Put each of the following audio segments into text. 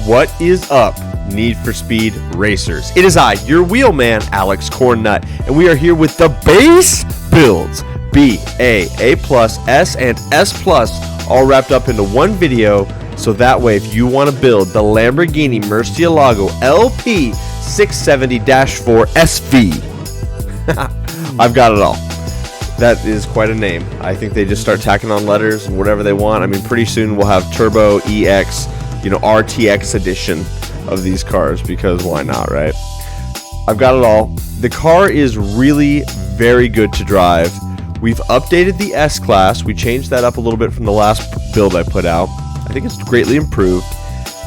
What is up, Need for Speed racers? It is I, your wheelman, Alex Cornnut, and we are here with the base builds, B, A, A+, S, and S+, all wrapped up into one video, so that way if you want to build the Lamborghini Murcielago LP 670-4 SV, I've got it all. That is quite a name. I think they just start tacking on letters and whatever they want. I mean, pretty soon we'll have Turbo, EX, RTX edition of these cars, because why not, right? I've got it all. The car is really very good to drive. We've updated the S-Class. We changed that up a little bit from the last build I put out. I think it's greatly improved.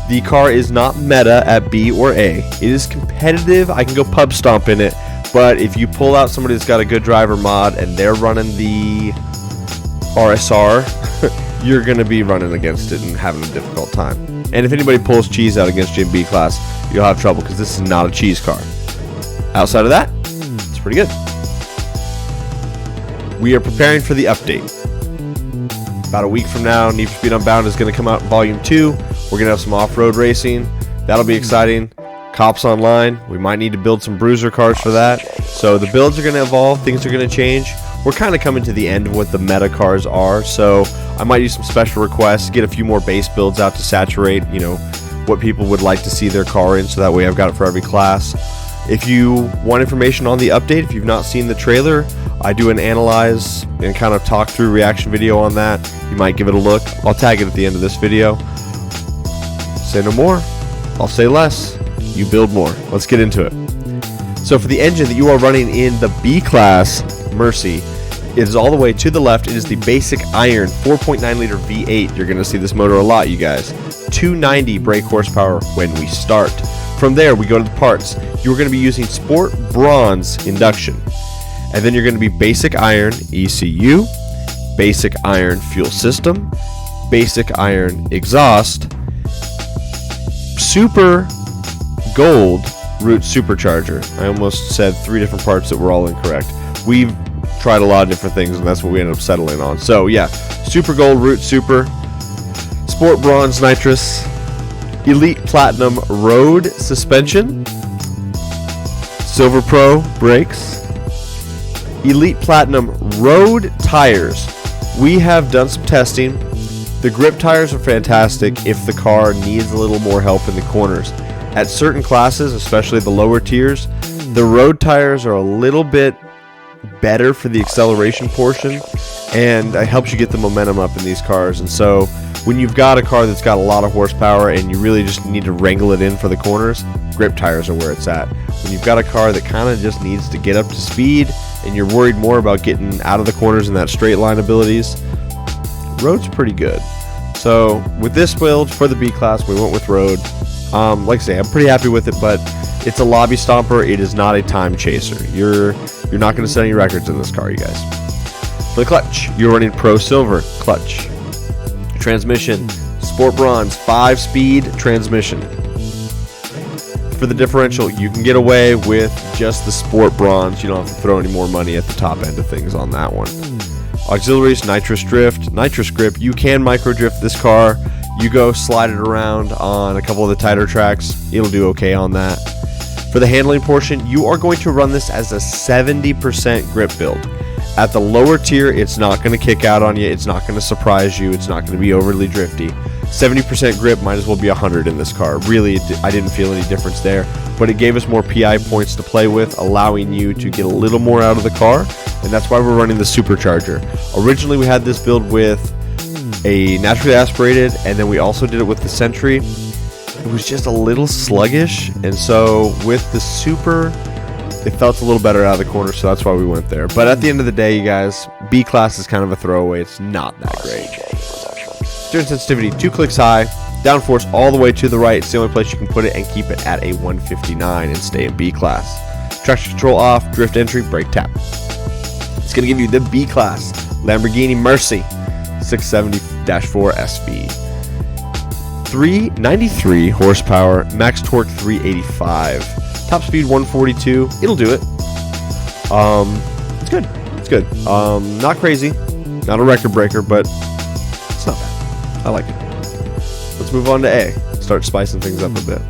The car is not meta at B or A. It is competitive. I can go pub stomp in it, but if you pull out somebody that's got a good driver mod and they're running the RSR, you're going to be running against it and having a difficult time. And if anybody pulls cheese out against you in B class, you'll have trouble, because this is not a cheese car. Outside of that, it's pretty good. We are preparing for the update. About a week from now, Need for Speed Unbound is going to come out in Volume 2. We're going to have some off-road racing. That'll be exciting. Cops Online. We might need to build some bruiser cars for that. So the builds are going to evolve. Things are going to change. We're kind of coming to the end of what the meta cars are, so I might use some special requests, get a few more base builds out to saturate, what people would like to see their car in, so that way I've got it for every class. If you want information on the update, if you've not seen the trailer, I do an analyze and kind of talk through reaction video on that. You might give it a look. I'll tag it at the end of this video. Say no more. I'll say less. You build more. Let's get into it. So for the engine that you are running in the B class Mercy, it is all the way to the left. It is the basic iron 4.9 liter V8. You're going to see this motor a lot, you guys. 290 brake horsepower when we start. From there, we go to the parts. You're going to be using Sport Bronze induction. And then you're going to be basic iron ECU, basic iron fuel system, basic iron exhaust, super gold root supercharger. I almost said 3 different parts that were all incorrect. We've tried a lot of different things, and that's what we ended up settling on. So yeah, super gold root super, sport bronze nitrous, elite platinum road suspension, silver pro brakes, elite platinum road tires. We have done some testing. The grip tires are fantastic if the car needs a little more help in the corners. At certain classes, especially the lower tiers, the road tires are a little bit better for the acceleration portion, and it helps you get the momentum up in these cars. And so when you've got a car that's got a lot of horsepower and you really just need to wrangle it in for the corners, grip tires are where it's at. When you've got a car that kind of just needs to get up to speed and you're worried more about getting out of the corners and that straight line abilities, road's pretty good. So with this build for the B class, we went with road. Like I say, I'm pretty happy with it, but it's a lobby stomper. It is not a time chaser. You're not going to set any records in this car, you guys. For the clutch, you're running Pro Silver clutch. Transmission, Sport Bronze 5-speed transmission. For the differential, you can get away with just the Sport Bronze. You don't have to throw any more money at the top end of things on that one. Auxiliaries, nitrous drift, nitrous grip. You can micro drift this car. You go slide it around on a couple of the tighter tracks. It'll do okay on that. For the handling portion, you are going to run this as a 70% grip build. At the lower tier, it's not going to kick out on you. It's not going to surprise you. It's not going to be overly drifty. 70% grip might as well be 100 in this car. Really, I didn't feel any difference there, but it gave us more PI points to play with, allowing you to get a little more out of the car, and that's why we're running the supercharger. Originally, we had this build with a naturally aspirated, and then we also did it with the Sentry. It was just a little sluggish, and so with the super, it felt a little better out of the corner, so that's why we went there. But at the end of the day, you guys, B class is kind of a throwaway. It's not that great. Steering sensitivity 2 clicks high, downforce all the way to the right. It's the only place you can put it, and keep it at a 159 and stay in B class. Traction control off, drift entry, brake tap. It's going to give you the B class Lamborghini Mercy 670-4 SV. 393 horsepower, max torque 385, top speed 142. It'll do it. It's good. It's good. Not crazy, not a record breaker, but it's not bad. I like it. Let's move on to A. start spicing things up a bit.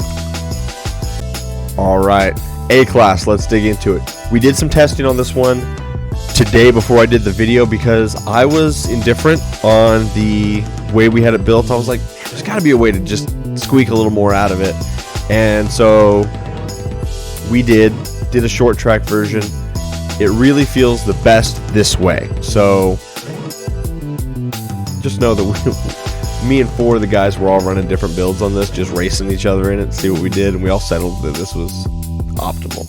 All right, A-Class, let's dig into it. We did some testing on this one today before I did the video because I was indifferent on the way we had it built. I was like, there's got to be a way to just squeak a little more out of it. And so we did a short track version. It really feels the best this way. So just know that me and 4 of the guys were all running different builds on this, just racing each other in it, see what we did, and we all settled that this was optimal.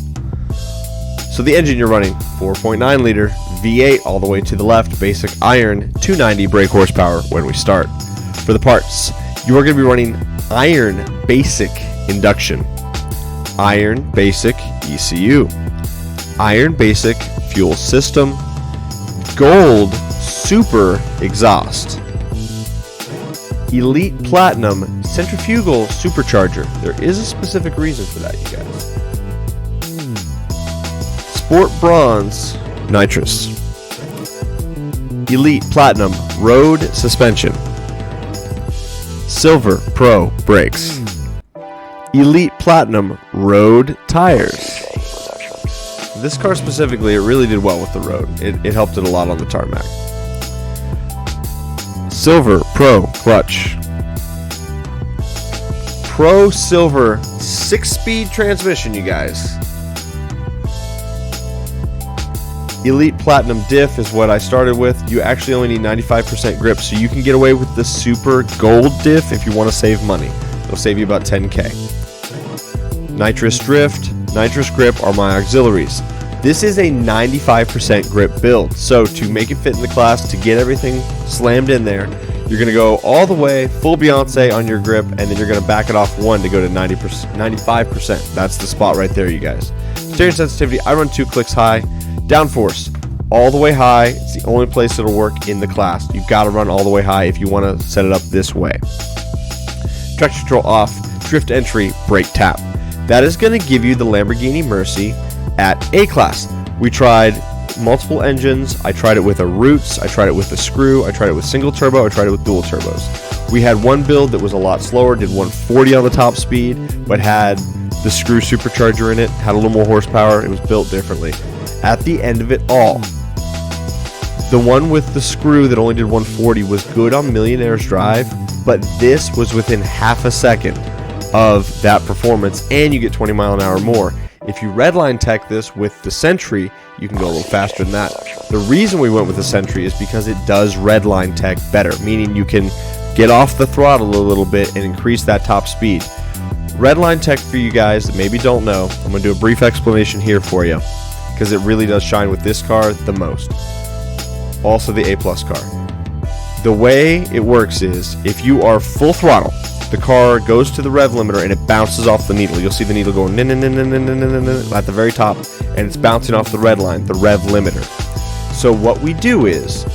So the engine you're running, 4.9 liter V8 all the way to the left, basic iron, 290 brake horsepower when we start. For the parts, you are going to be running iron basic induction, iron basic ECU, iron basic fuel system, gold super exhaust, elite platinum centrifugal supercharger. There is a specific reason for that, you guys. Sport bronze nitrous, elite platinum road suspension, silver pro brakes, elite platinum road tires. This car specifically, it really did well with the road. It helped it a lot on the tarmac. Silver Pro clutch. Pro Silver 6-speed transmission, you guys. Elite Platinum diff is what I started with. You actually only need 95% grip, so you can get away with the Super Gold diff if you want to save money. It'll save you about 10K. Nitrous drift, nitrous grip are my auxiliaries. This is a 95% grip build, so to make it fit in the class, to get everything slammed in there, you're going to go all the way, full Beyonce on your grip, and then you're going to back it off 1 to go to 95%. That's the spot right there, you guys. Steering sensitivity, I run 2 clicks high. Downforce, all the way high. It's the only place it'll work in the class. You've got to run all the way high if you want to set it up this way. Traction control off, drift entry, brake tap. That is going to give you the Lamborghini Mercy at A-Class. We tried multiple engines. I tried it with a Roots, I tried it with a Screw, I tried it with single turbo, I tried it with dual turbos. We had one build that was a lot slower, did 140 on the top speed, but had the Screw supercharger in it, had a little more horsepower. It was built differently. At the end of it all, the one with the Screw that only did 140 was good on Millionaire's Drive, but this was within half a second of that performance, and you get 20 mile an hour more. If you redline tech this with the Sentry, you can go a little faster than that. The reason we went with the Sentry is because it does redline tech better, meaning you can get off the throttle a little bit and increase that top speed. Redline tech, for you guys that maybe don't know, I'm going to do a brief explanation here for you, because it really does shine with this car the most. Also the A-Plus car. The way it works is, if you are full throttle, the car goes to the rev limiter and it bounces off the needle. You'll see the needle going at the very top, and it's bouncing off the red line, the rev limiter. So what we do is,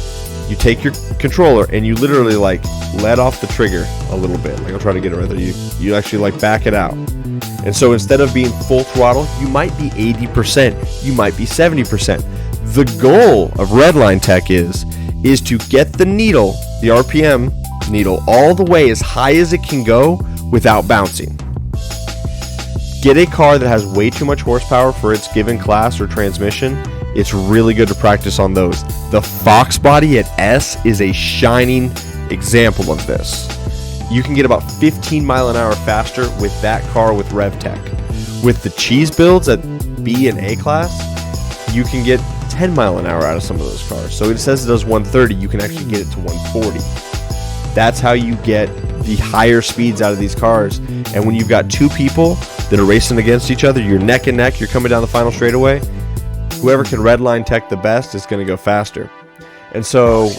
you take your controller and you literally like let off the trigger a little bit. Like, I'll try to get it right there. You actually like back it out. And so instead of being full throttle, you might be 80%, you might be 70%. The goal of redline tech is to get the needle, the RPM needle, all the way as high as it can go without bouncing. Get a car that has way too much horsepower for its given class or transmission. It's really good to practice on those. The Fox body at S is a shining example of this. You can get about 15 mile an hour faster with that car with rev tech. With the cheese builds at B and A class, you can get 10 mile an hour out of some of those cars. So it says it does 130, you can actually get it to 140. That's how you get the higher speeds out of these cars. And when you've got 2 people that are racing against each other, you're neck and neck, you're coming down the final straightaway, whoever can redline tech the best is going to go faster. And so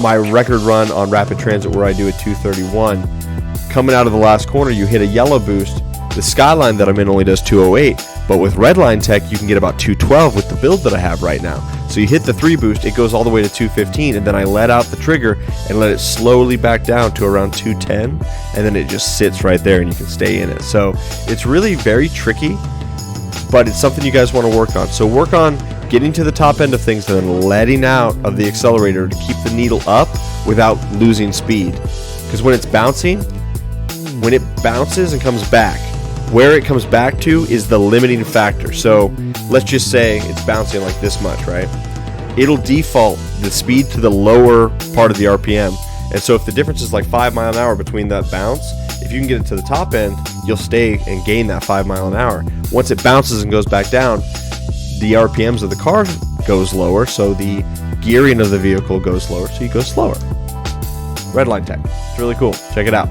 my record run on rapid transit, where I do a 231, coming out of the last corner, you hit a yellow boost. The Skyline that I'm in only does 208, but with redline tech you can get about 212 with the build that I have right now. So you hit the 3 boost, it goes all the way to 215, and then I let out the trigger and let it slowly back down to around 210, and then it just sits right there and you can stay in it. So it's really very tricky, but it's something you guys want to work on. So work on getting to the top end of things and then letting out of the accelerator to keep the needle up without losing speed. Because when it's bouncing, when it bounces and comes back, where it comes back to is the limiting factor. So let's just say it's bouncing like this much, right? It'll default the speed to the lower part of the RPM. And so if the difference is like 5 miles an hour between that bounce, if you can get it to the top end, you'll stay and gain that 5 miles an hour. Once it bounces and goes back down, the RPMs of the car goes lower, so the gearing of the vehicle goes lower, so you go slower. Redline tech. It's really cool. Check it out.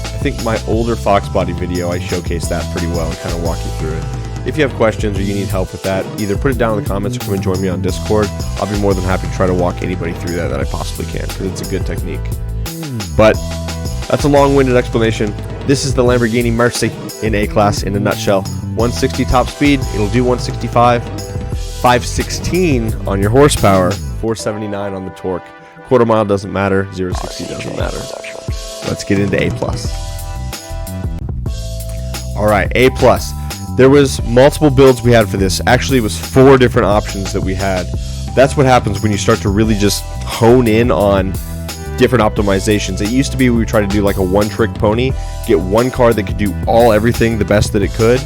I think my older Fox body video, I showcased that pretty well and kind of walk you through it. If you have questions or you need help with that, either put it down in the comments or come and join me on Discord. I'll be more than happy to try to walk anybody through that I possibly can, because it's a good technique. But that's a long-winded explanation. This is the Lamborghini Mercy in A-Class in a nutshell. 160 top speed, it'll do 165. 516 on your horsepower, 479 on the torque. Quarter mile doesn't matter, 0-60 doesn't matter. Let's get into A+. Alright, A+. There was multiple builds we had for this. Actually, it was 4 different options that we had. That's what happens when you start to really just hone in on different optimizations. It used to be we would try to do like a one-trick pony, get one car that could do everything the best that it could.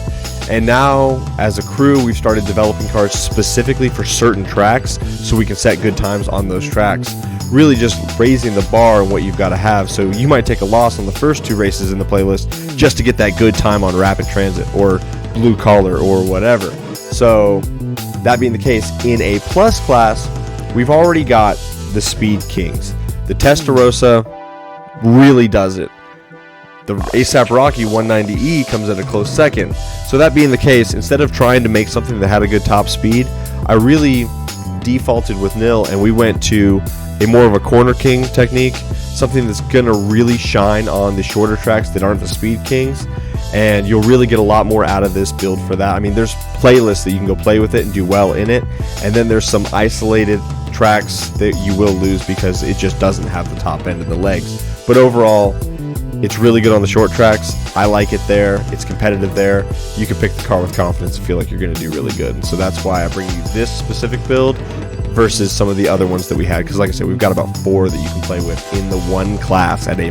And now, as a crew, we've started developing cars specifically for certain tracks so we can set good times on those tracks. Really just raising the bar on what you've got to have. So you might take a loss on the first 2 races in the playlist just to get that good time on Rapid Transit or Blue Collar or whatever. So that being the case, in A+ class, we've already got the Speed Kings. The Testarossa really does it. The ASAP Rocky 190E comes at a close second. So that being the case, instead of trying to make something that had a good top speed, I really defaulted with nil, and we went to a more of a corner king technique, something that's going to really shine on the shorter tracks that aren't the Speed Kings, and you'll really get a lot more out of this build for that. I mean, there's playlists that you can go play with it and do well in it, and then there's some isolated tracks that you will lose because it just doesn't have the top end of the legs. But overall, it's really good on the short tracks. I like it there. It's competitive there. You can pick the car with confidence and feel like you're going to do really good. And so that's why I bring you this specific build versus some of the other ones that we had. Because like I said, we've got about 4 that you can play with in the one class at A+.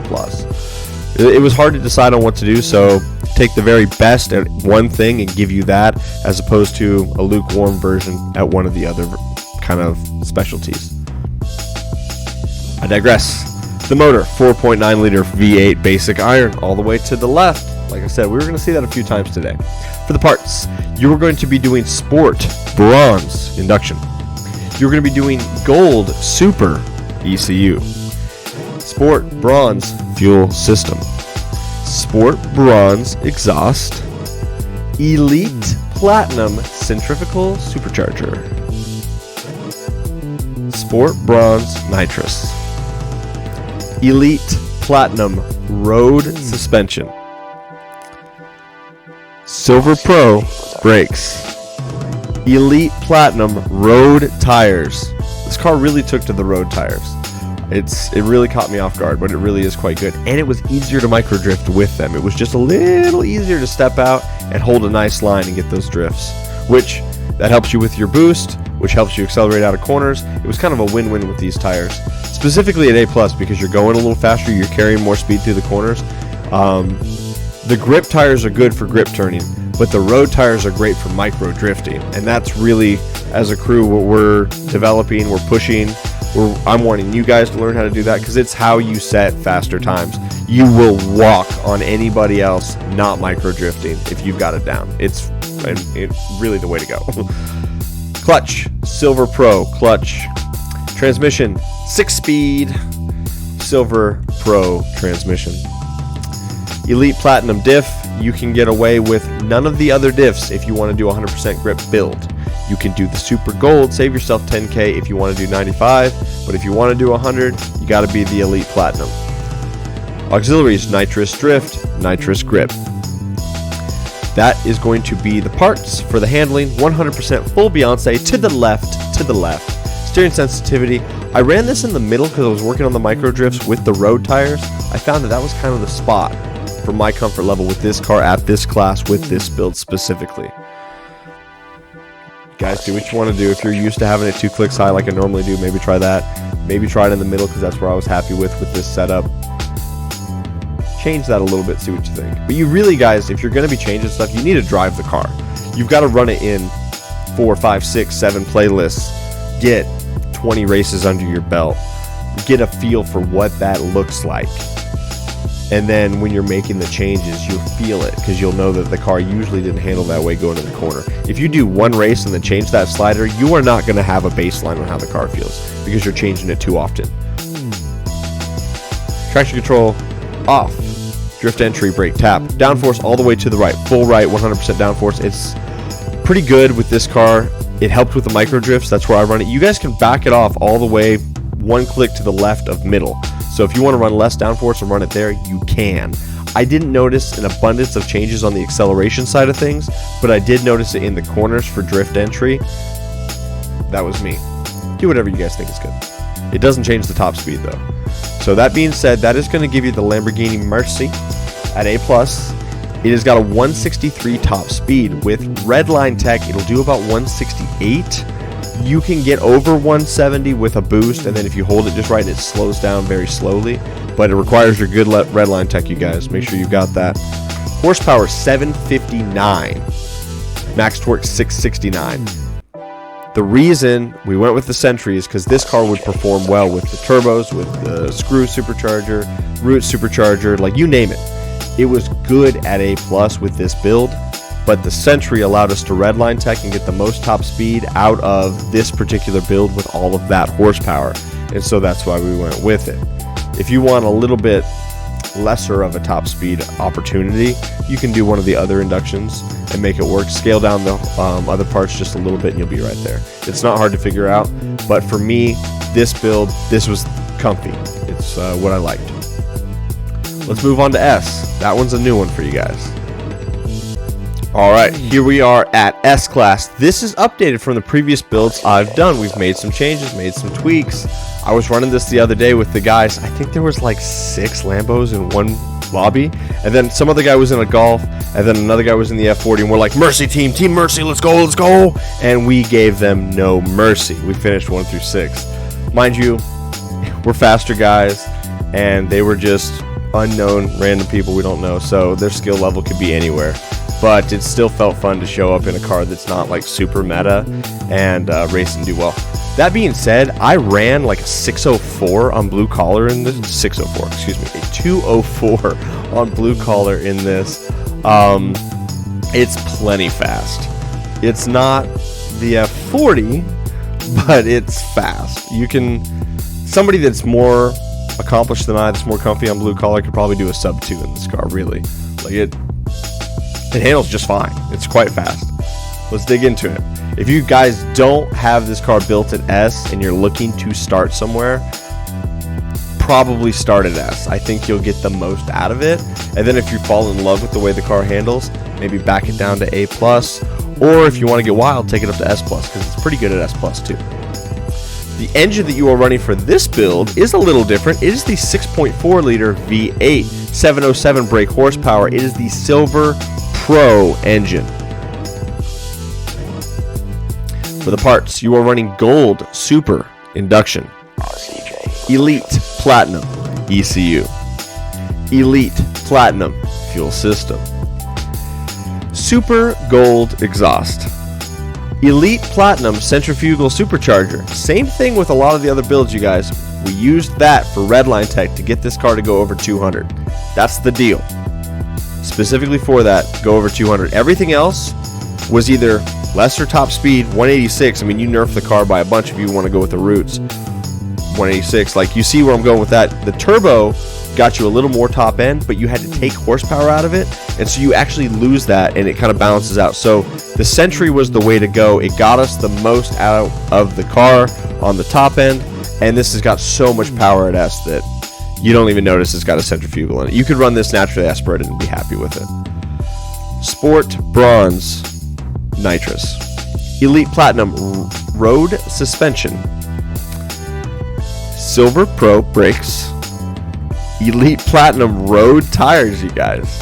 It was hard to decide on what to do, so take the very best at one thing and give you that, as opposed to a lukewarm version at one of the other kind of specialties. I digress. The motor, 4.9 liter V8 basic iron, all the way to the left. Like I said, we were going to see that a few times today. For the parts, you were going to be doing Sport Bronze induction. You're going to be doing Gold Super ECU. Sport Bronze fuel system. Sport Bronze exhaust. Elite Platinum centrifugal supercharger. Sport Bronze nitrous. Elite Platinum road suspension. Silver Pro brakes. Elite Platinum road tires. This car really took to the road tires. It really caught me off guard, but it really is quite good. And it was easier to micro drift with them. It was just a little easier to step out and hold a nice line and get those drifts, which that helps you with your boost, which helps you accelerate out of corners. It was kind of a win-win with these tires. Specifically at A+, because you're going a little faster, you're carrying more speed through the corners. The grip tires are good for grip turning, but the road tires are great for micro drifting. And that's really, as a crew, what we're developing, we're pushing. I'm wanting you guys to learn how to do that, because it's how you set faster times. You will walk on anybody else not micro drifting if you've got it down. It's really the way to go. Clutch, Silver Pro clutch. Transmission, 6-speed Silver Pro transmission. Elite Platinum diff, you can get away with none of the other diffs if you want to do 100% grip build. You can do the Super Gold, save yourself 10K if you want to do 95, but if you want to do 100, you got to be the Elite Platinum. Auxiliaries, nitrous drift, nitrous grip. That is going to be the parts for the handling, 100% full Beyonce to the left. Steering sensitivity, I ran this in the middle because I was working on the micro drifts with the road tires. I found that was kind of the spot for my comfort level with this car at this class with this build specifically. Guys, do what you want to do. If you're used to having it 2 clicks high like I normally do, maybe try that. Maybe try it in the middle because that's where I was happy with this setup. change that a little bit, see what you think. But you really, guys, if you're going to be changing stuff, you need to drive the car. You've got to run it in 4, 5, 6, 7 playlists, get 20 races under your belt, get a feel for what that looks like. And then when you're making the changes, you'll feel it, because you'll know that the car usually didn't handle that way going to the corner. If you do one race and then change that slider, you are not going to have a baseline on how the car feels, because you're changing it too often. Traction control off. Drift entry, brake tap. Downforce all the way to the right. Full right, 100% downforce. It's pretty good with this car. It helped with the micro drifts. That's where I run it. You guys can back it off all the way one click to the left of middle. So if you want to run less downforce and run it there, you can. I didn't notice an abundance of changes on the acceleration side of things, but I did notice it in the corners for drift entry. That was me. Do whatever you guys think is good. It doesn't change the top speed though. So that being said, that is going to give you the Lamborghini Murci at A+. It has got a 163 top speed. With Redline Tech, it'll do about 168. You can get over 170 with a boost, and then if you hold it just right, it slows down very slowly. But it requires your good Redline Tech, you guys. Make sure you've got that. Horsepower 759. Max torque 669. The reason we went with the Sentry is because this car would perform well with the turbos, with the screw supercharger, root supercharger, like you name it. It was good at A+ with this build. But the Sentry allowed us to redline tech and get the most top speed out of this particular build with all of that horsepower. And so that's why we went with it. If you want a little bit lesser of a top speed opportunity, you can do one of the other inductions and make it work. Scale down the other parts just a little bit and you'll be right there. It's not hard to figure out. But for me, this build, this was comfy. It's what I liked. Let's move on to S. That one's a new one for you guys. Alright, here we are at S-Class. This is updated from the previous builds I've done. We've made some changes, made some tweaks. I was running this the other day with the guys. I think there was like 6 Lambos in one lobby. And then some other guy was in a Golf. And then another guy was in the F40. And we're like, Mercy team, Team Mercy, let's go, let's go. And we gave them no mercy. We finished 1 through 6. Mind you, we're faster guys. And they were just unknown, random people we don't know. So their skill level could be anywhere. But it still felt fun to show up in a car that's not like super meta and race and do well. That being said, I ran like a 604 on blue collar in this. 604, excuse me, a 204 on blue collar in this. It's plenty fast. It's not the F40, but it's fast. You can, somebody that's more accomplished than I, that's more comfy on blue collar, could probably do a sub 2 in this car. Really, like it handles just fine. It's quite fast. Let's dig into it. If you guys don't have this car built at S and you're looking to start somewhere, probably start at S. I think you'll get the most out of it. And then if you fall in love with the way the car handles, maybe back it down to A+. Or if you want to get wild, take it up to S+, because it's pretty good at S+ too. The engine that you are running for this build is a little different. It is the 6.4 liter V8, 707 brake horsepower. It is the Silver Pro engine. For the parts, you are running Gold Super Induction, Elite Platinum ECU, Elite Platinum Fuel System, Super Gold Exhaust, Elite Platinum Centrifugal Supercharger. Same thing with a lot of the other builds, you guys. We used that for Redline Tech to get this car to go over 200. That's the deal. Specifically for that, go over 200. Everything else was either lesser top speed, 186. I mean, you nerf the car by a bunch if you want to go with the roots. 186. Like, you see where I'm going with that. The turbo got you a little more top end, but you had to take horsepower out of it, and so you actually lose that, and it kind of balances out. So the Sentry was the way to go. It got us the most out of the car on the top end, and this has got so much power at S that you don't even notice it's got a centrifugal in it. You could run this naturally aspirated and be happy with it. Sport Bronze Nitrous, Elite Platinum Road Suspension, Silver Pro Brakes, Elite Platinum Road Tires, you guys.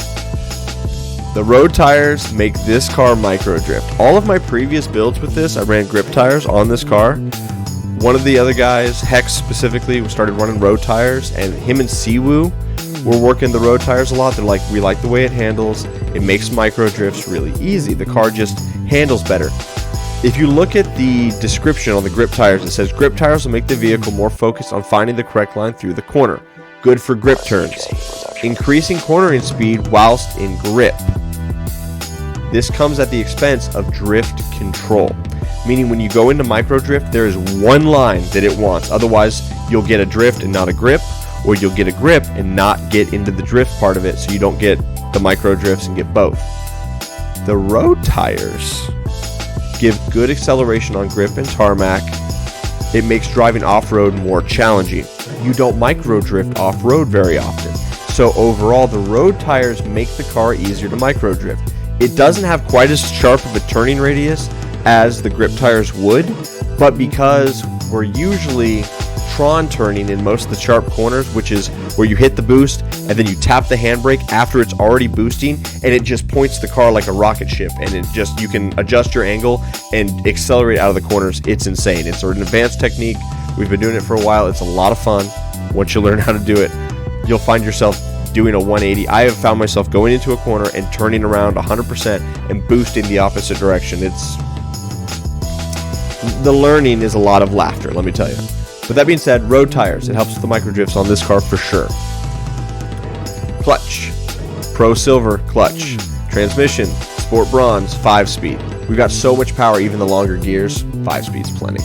The road tires make this car micro drift. All of my previous builds with this, I ran grip tires on this car. One of the other guys, Hex specifically, started running road tires, and him and Siwoo we're working the road tires a lot. They're like, we like the way it handles. It makes micro drifts really easy. The car just handles better. If you look at the description on the grip tires, it says grip tires will make the vehicle more focused on finding the correct line through the corner. Good for grip turns. Increasing cornering speed whilst in grip. This comes at the expense of drift control. Meaning when you go into micro drift, there is one line that it wants. Otherwise, you'll get a drift and not a grip, or you'll get a grip and not get into the drift part of it, so you don't get the micro drifts and get both. The road tires give good acceleration on grip and tarmac. It makes driving off-road more challenging. You don't micro drift off-road very often. So overall, the road tires make the car easier to micro drift. It doesn't have quite as sharp of a turning radius as the grip tires would, but because we're usually Tron turning in most of the sharp corners, which is where you hit the boost and then you tap the handbrake after it's already boosting, and it just points the car like a rocket ship, and you can adjust your angle and accelerate out of the corners. It's insane. It's an advanced technique. We've been doing it for a while. It's a lot of fun. Once you learn how to do it, you'll find yourself doing a 180. I have found myself going into a corner and turning around 100% and boosting the opposite direction. The learning is a lot of laughter, let me tell you. With that being said, road tires, it helps with the micro drifts on this car for sure. Clutch, Pro Silver clutch. Transmission, Sport Bronze, 5-speed. We've got so much power, even the longer gears, 5-speed's plenty.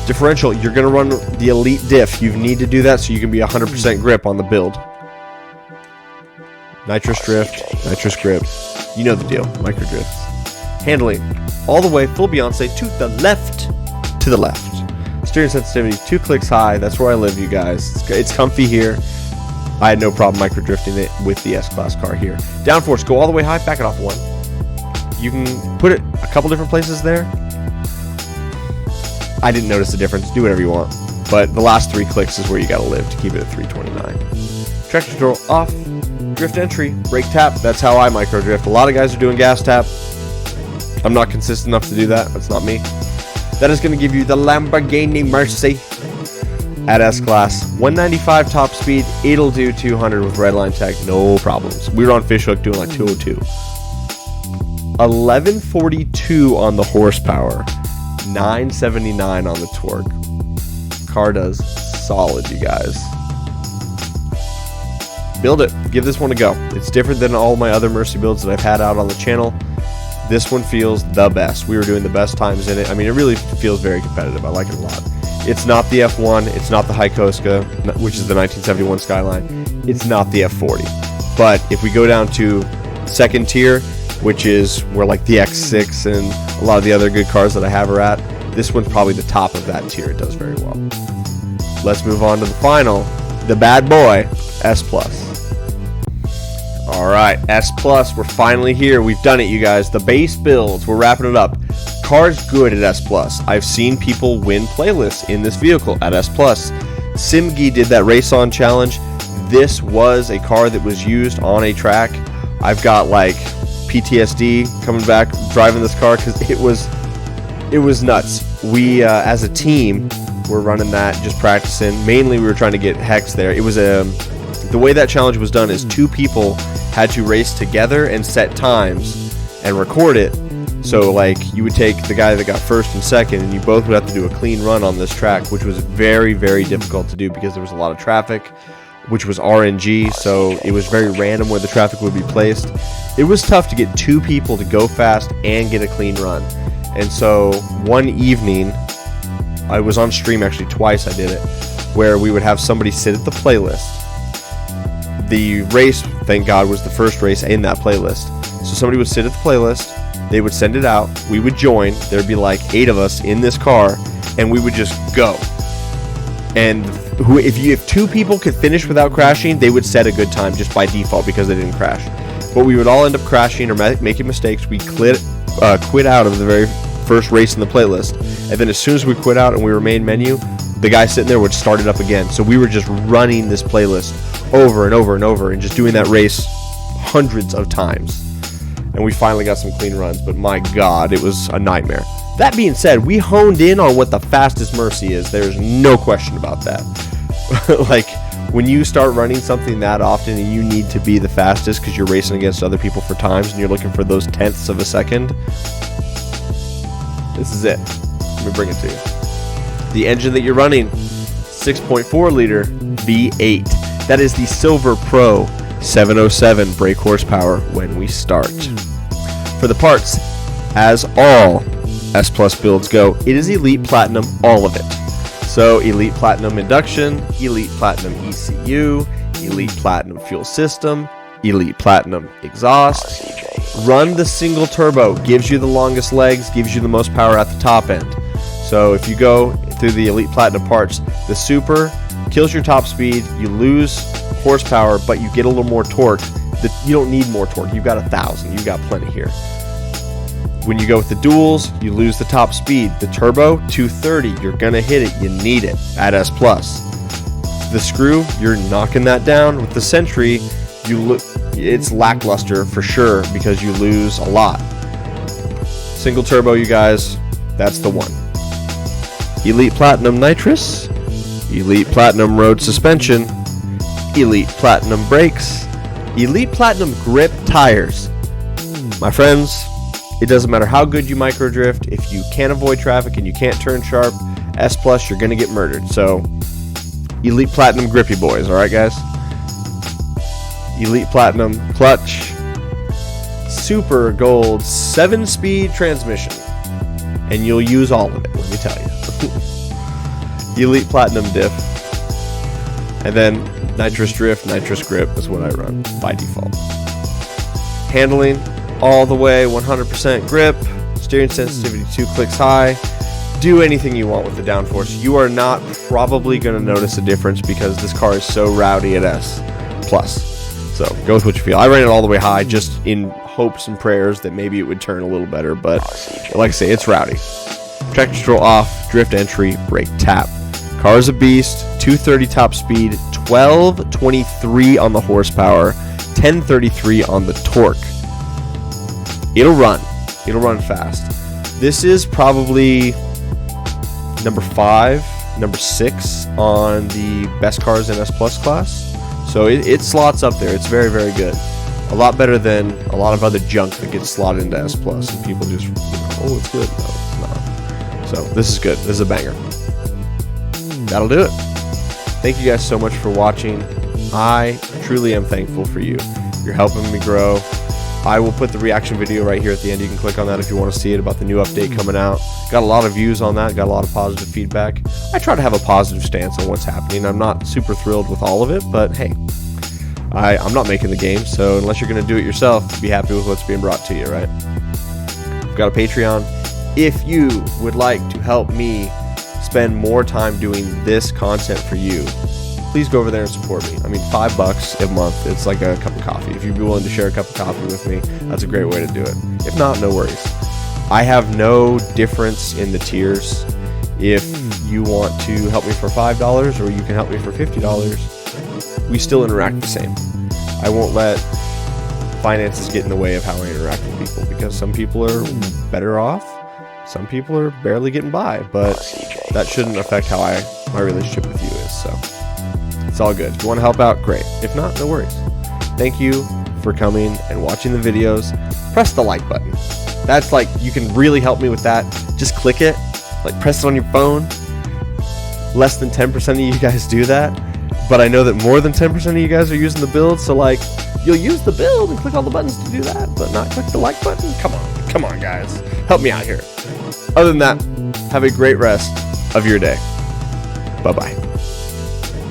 Differential, you're going to run the Elite Diff. You need to do that so you can be 100% grip on the build. Nitrous drift, nitrous grip. You know the deal, micro drifts. Handling, all the way, full Beyonce, to the left. To the left. Steering sensitivity, 2 clicks high. That's where I live, you guys. It's comfy here. I had no problem micro drifting it with the S-Class car here. Downforce, go all the way high, back it off 1. You can put it a couple different places there. I didn't notice the difference. Do whatever you want. But the last 3 clicks is where you gotta live to keep it at 329. Traction control off. Drift entry, brake tap. That's how I micro drift. A lot of guys are doing gas tap. I'm not consistent enough to do that. That's not me. That is going to give you the Lamborghini Mercy at S-Class. 195 top speed. It'll do 200 with redline tech. No problems. We were on Fishhook doing like 202. 1142 on the horsepower. 979 on the torque. Car does solid, you guys. Build it. Give this one a go. It's different than all my other Mercy builds that I've had out on the channel. This one feels the best. We were doing the best times in it. I mean, it really feels very competitive. I like it a lot. It's not the F1. It's not the Haikoska, which is the 1971 Skyline. It's not the F40. But if we go down to second tier, which is where like the X6 and a lot of the other good cars that I have are at, this one's probably the top of that tier. It does very well. Let's move on to the final, the bad boy, S+. Alright, S+, we're finally here. We've done it, you guys. The base builds, we're wrapping it up. Car's good at S+. I've seen people win playlists in this vehicle at S+. Simgi did that race on challenge. This was a car that was used on a track. I've got like PTSD coming back driving this car because it was nuts. We as a team were running that, just practicing. Mainly we were trying to get Hex there. It was the way that challenge was done is 2 people had to race together and set times and record it. So like you would take the guy that got first and second and you both would have to do a clean run on this track, which was very, very difficult to do because there was a lot of traffic, which was RNG, so it was very random where the traffic would be placed. It was tough to get 2 people to go fast and get a clean run. And so one evening, I was on stream actually twice I did it, where we would have somebody sit at the playlist. The race, thank God, was the first race in that playlist. So somebody would sit at the playlist, they would send it out, we would join, there'd be like 8 of us in this car, and we would just go. And if 2 people could finish without crashing, they would set a good time just by default because they didn't crash. But we would all end up crashing or making mistakes. We quit out of the very first race in the playlist, and then as soon as we quit out and we were main menu, the guy sitting there would start it up again. So we were just running this playlist over and over and over and just doing that race hundreds of times. And we finally got some clean runs, but my God, it was a nightmare. That being said, we honed in on what the fastest Mercy is. There's no question about that. Like, When you start running something that often and you need to be the fastest because you're racing against other people for times and you're looking for those tenths of a second, this is it. Let me bring it to you. The engine that you're running, 6.4 liter V8. That is the Silver Pro 707 brake horsepower when we start. For the parts, as all S Plus builds go, it is Elite Platinum, all of it. So Elite Platinum induction, Elite Platinum ECU, Elite Platinum fuel system, Elite Platinum exhaust. Run the single turbo, gives you the longest legs, gives you the most power at the top end. So if you go through the Elite Platinum parts, the Super kills your top speed, you lose horsepower, but you get a little more torque. You don't need more torque, you've got 1,000, you've got plenty here. When you go with the duals, you lose the top speed. The turbo, 230, you're gonna hit it, you need it at S Plus. The screw, you're knocking that down. With the Sentry, it's lackluster for sure because you lose a lot. Single turbo, you guys, that's the one. Elite Platinum nitrous, Elite Platinum road suspension, Elite Platinum brakes, Elite Platinum grip tires. My friends, it doesn't matter how good you micro drift, if you can't avoid traffic and you can't turn sharp, S Plus, you're gonna get murdered. So, Elite Platinum grippy boys, alright guys? Elite Platinum clutch, Super Gold 7-speed transmission, and you'll use all of it, let me tell you. Elite Platinum diff, and then nitrous drift, nitrous grip is what I run by default. Handling all the way, 100% grip, steering sensitivity 2 clicks high. Do anything you want with the downforce. You are not probably going to notice a difference because this car is so rowdy at S Plus. So go with what you feel. I ran it all the way high just in hopes and prayers that maybe it would turn a little better, but like I say, it's rowdy. Traction control off, drift entry, brake tap. Car is a beast, 230 top speed, 1223 on the horsepower, 1033 on the torque. It'll run fast. This is probably number 5, number 6 on the best cars in S Plus class. So it slots up there. It's very, very good. A lot better than a lot of other junk that gets slotted into S Plus, and people just, oh, it's good. No, it's not. So this is good. This is a banger. That'll do it. Thank you guys so much for watching. I truly am thankful for you. You're helping me grow. I will put the reaction video right here at the end. You can click on that if you want to see it about the new update coming out. Got a lot of views on that. Got a lot of positive feedback. I try to have a positive stance on what's happening. I'm not super thrilled with all of it, but hey, I'm not making the game, so unless you're going to do it yourself, be happy with what's being brought to you, right? I've got a Patreon. If you would like to help me spend more time doing this content for you, please go over there and support me. I mean, $5 a month, it's like a cup of coffee. If you'd be willing to share a cup of coffee with me, that's a great way to do it. If not, no worries. I have no difference in the tiers. If you want to help me for $5 or you can help me for $50, we still interact the same. I won't let finances get in the way of how I interact with people because some people are better off, some people are barely getting by, but that shouldn't affect how my relationship with you is, so it's all good. If you want to help out, great. If not, no worries. Thank you for coming and watching the videos. Press the like button. That's like, you can really help me with that. Just click it, like press it on your phone. Less than 10% of you guys do that, but I know that more than 10% of you guys are using the build, so like, you'll use the build and click all the buttons to do that, but not click the like button? Come on guys. Help me out here. Other than that, have a great rest of your day. Bye-bye.